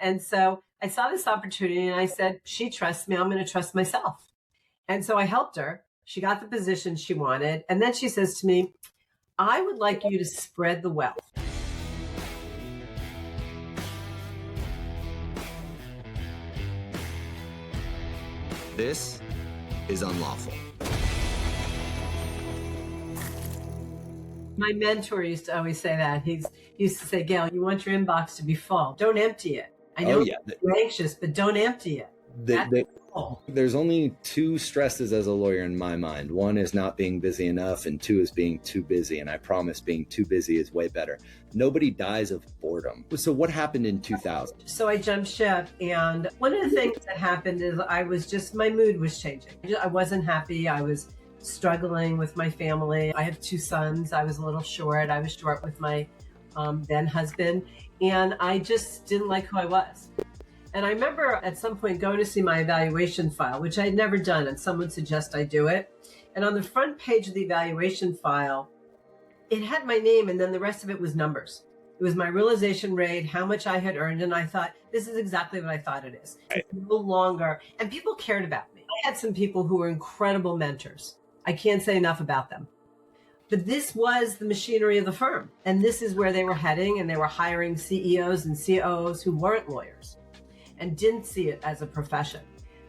And so I saw this opportunity and I said, she trusts me, I'm going to trust myself. And so I helped her. She got the position she wanted. And then she says to me, I would like you to spread the wealth. This is Unlawful. My mentor used to always say that. He used to say, Gail, you want your inbox to be full. Don't empty it. I know you're anxious, but don't empty it. There's only two stresses as a lawyer in my mind. One is not being busy enough, and two is being too busy. And I promise being too busy is way better. Nobody dies of boredom. So what happened in 2000? So I jumped ship. And one of the things that happened is my mood was changing. I wasn't happy. I was struggling with my family. I have two sons. I was a little short. I was short with my then husband. And I just didn't like who I was. And I remember at some point going to see my evaluation file, which I had never done, and someone suggested I do it. And on the front page of the evaluation file, it had my name, and then the rest of it was numbers. It was my realization rate, how much I had earned, and I thought, this is exactly what I thought it is. It's no longer, and people cared about me. I had some people who were incredible mentors. I can't say enough about them. But this was the machinery of the firm, and this is where they were heading, and they were hiring CEOs and COOs who weren't lawyers and didn't see it as a profession.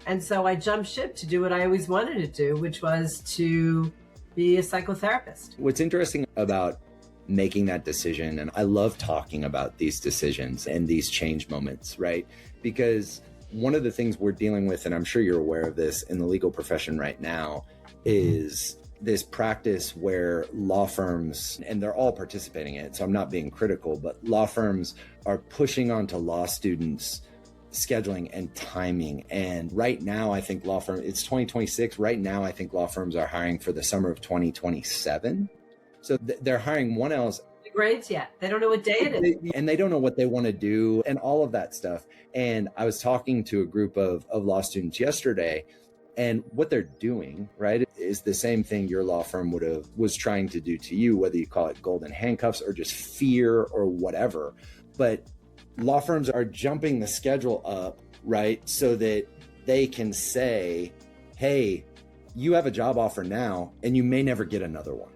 And so I jumped ship to do what I always wanted to do, which was to be a psychotherapist. What's interesting about making that decision, and I love talking about these decisions and these change moments, right? Because one of the things we're dealing with, and I'm sure you're aware of this in the legal profession right now, is this practice where law firms, and they're all participating in it, so I'm not being critical, but law firms are pushing onto law students scheduling and timing. And right now, I think it's 2026. Right now, I think law firms are hiring for the summer of 2027. So they're hiring one else. The grades yet. They don't know what day it is. And they don't know what they want to do and all of that stuff. And I was talking to a group of law students yesterday, and what they're doing, right, is the same thing your law firm was trying to do to you, whether you call it golden handcuffs or just fear or whatever. But law firms are jumping the schedule up, right, so that they can say, hey, you have a job offer now and you may never get another one.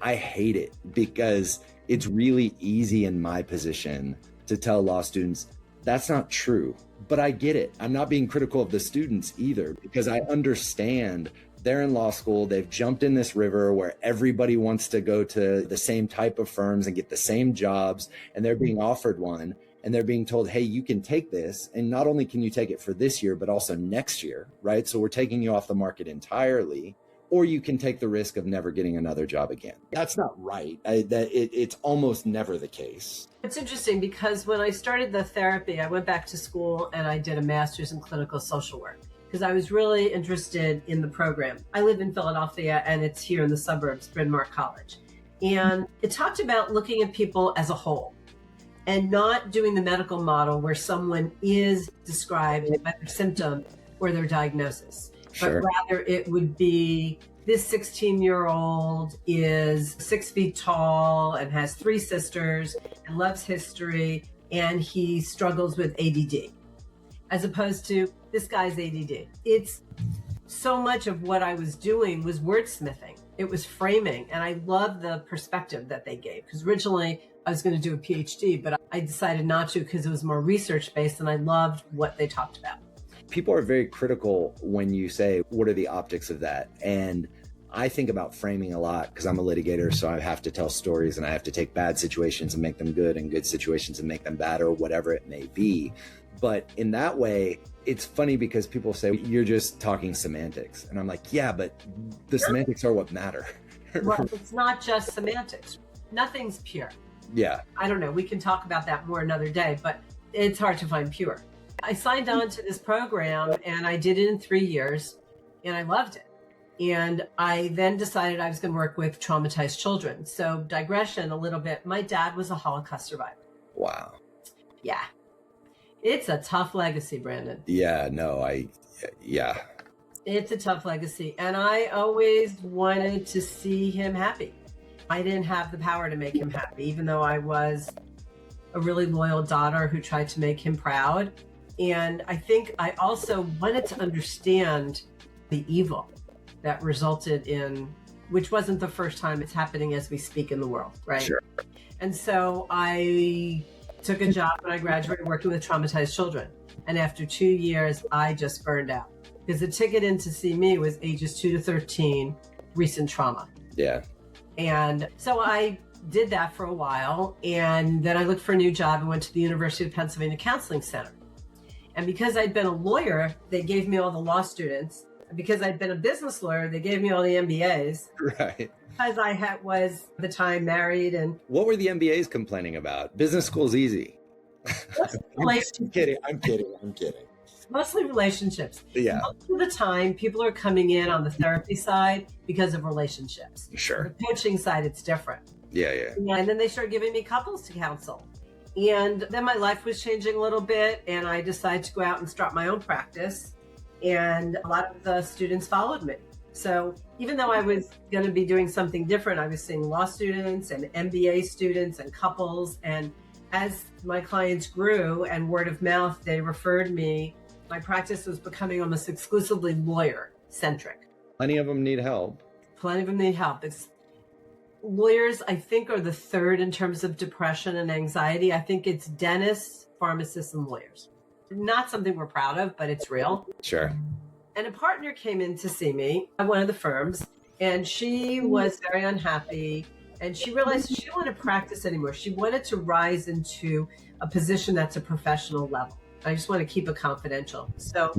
I hate it because it's really easy in my position to tell law students, that's not true. But I get it. I'm not being critical of the students either, because I understand they're in law school. They've jumped in this river where everybody wants to go to the same type of firms and get the same jobs, and they're being offered one. And they're being told, hey, you can take this. And not only can you take it for this year, but also next year, right? So we're taking you off the market entirely, or you can take the risk of never getting another job again. That's not right. It's almost never the case. It's interesting because when I started the therapy, I went back to school and I did a master's in clinical social work because I was really interested in the program. I live in Philadelphia and it's here in the suburbs, Bryn Mawr College. And it talked about looking at people as a whole, and not doing the medical model where someone is described by their symptom or their diagnosis. Sure. But rather it would be, this 16-year-old is 6 feet tall and has 3 sisters and loves history, and he struggles with ADD, as opposed to this guy's ADD. It's so much of what I was doing was wordsmithing. It was framing, and I love the perspective that they gave, because originally I was going to do a PhD, but I decided not to because it was more research-based, and I loved what they talked about. People are very critical when you say, what are the optics of that? And I think about framing a lot because I'm a litigator, so I have to tell stories and I have to take bad situations and make them good and good situations and make them bad, or whatever it may be. But in that way, it's funny because people say, you're just talking semantics. And I'm like, yeah, but the semantics are what matter. Well, it's not just semantics. Nothing's pure. Yeah. I don't know. We can talk about that more another day, but it's hard to find pure. I signed on to this program and I did it in 3 years and I loved it. And I then decided I was going to work with traumatized children. So digression a little bit. My dad was a Holocaust survivor. Wow. Yeah. It's a tough legacy, Brandon. Yeah, no, yeah. It's a tough legacy. And I always wanted to see him happy. I didn't have the power to make him happy, even though I was a really loyal daughter who tried to make him proud. And I think I also wanted to understand the evil that resulted in, which wasn't the first time, it's happening as we speak in the world, right? Sure. And so I took a job when I graduated working with traumatized children. And after 2 years, I just burned out because the ticket in to see me was ages 2 to 13, recent trauma. Yeah. And so I did that for a while. And then I looked for a new job and went to the University of Pennsylvania Counseling Center. And because I'd been a lawyer, they gave me all the law students. And because I'd been a business lawyer, they gave me all the MBAs. Right. Because I was at the time married. And what were the MBAs complaining about? Business school's easy. I'm kidding. Mostly relationships. Yeah. Most of the time, people are coming in on the therapy side because of relationships. Sure. The coaching side, it's different. Yeah. And then they started giving me couples to counsel. And then my life was changing a little bit, and I decided to go out and start my own practice. And a lot of the students followed me. So even though I was going to be doing something different, I was seeing law students and MBA students and couples. And as my clients grew and word of mouth, they referred me. My practice was becoming almost exclusively lawyer-centric. Plenty of them need help. Lawyers, I think, are the third in terms of depression and anxiety. I think it's dentists, pharmacists, and lawyers. Not something we're proud of, but it's real. Sure. And a partner came in to see me at one of the firms, and she was very unhappy. And she realized she didn't want to practice anymore. She wanted to rise into a position that's a professional level. I just want to keep it confidential. So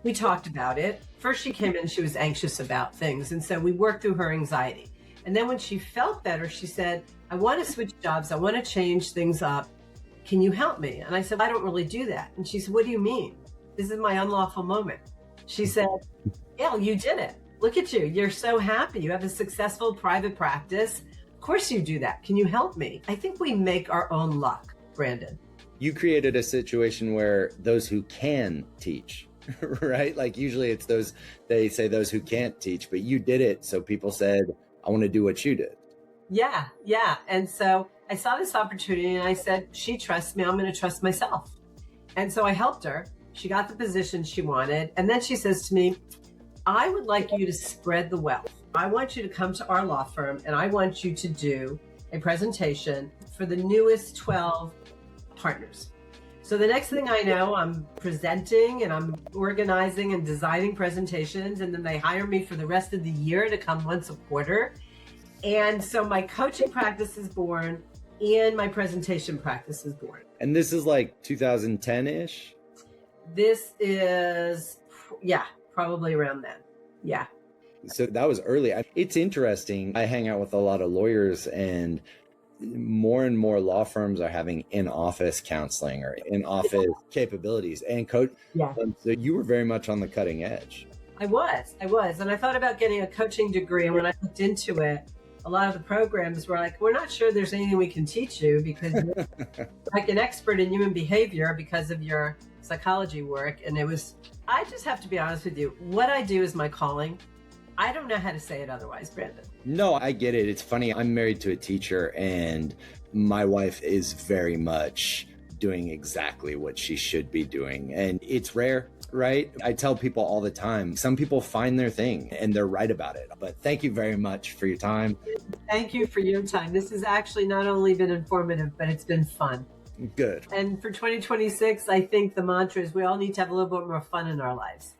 we talked about it. First, she came in, she was anxious about things. And so we worked through her anxiety. And then when she felt better, she said, I want to switch jobs. I want to change things up. Can you help me? And I said, I don't really do that. And she said, what do you mean? This is my unlawful moment. She said, Gail, you did it. Look at you. You're so happy. You have a successful private practice. Of course you do that. Can you help me? I think we make our own luck, Brandon. You created a situation where those who can teach, right? Like usually it's they say those who can't teach, but you did it. So people said, I want to do what you did. Yeah. And so I saw this opportunity and I said, she trusts me. I'm going to trust myself. And so I helped her. She got the position she wanted. And then she says to me, I would like you to spread the wealth. I want you to come to our law firm and I want you to do a presentation for the newest 12 partners. So the next thing I know, I'm presenting and I'm organizing and designing presentations. And then they hire me for the rest of the year to come once a quarter. And so my coaching practice is born and my presentation practice is born. And this is like 2010-ish? This is, probably around then. Yeah. So that was early. It's interesting. I hang out with a lot of lawyers and more law firms are having in-office counseling or in-office capabilities and coach. Yeah. So you were very much on the cutting edge. I was. And I thought about getting a coaching degree. And when I looked into it, a lot of the programs were like, we're not sure there's anything we can teach you because you're like an expert in human behavior because of your psychology work. And I just have to be honest with you. What I do is my calling. I don't know how to say it otherwise, Brandon. No, I get it. It's funny. I'm married to a teacher and my wife is very much doing exactly what she should be doing. And it's rare, right? I tell people all the time, some people find their thing and they're right about it. But thank you very much for your time. Thank you for your time. This has actually not only been informative, but it's been fun. Good. And for 2026, I think the mantra is we all need to have a little bit more fun in our lives.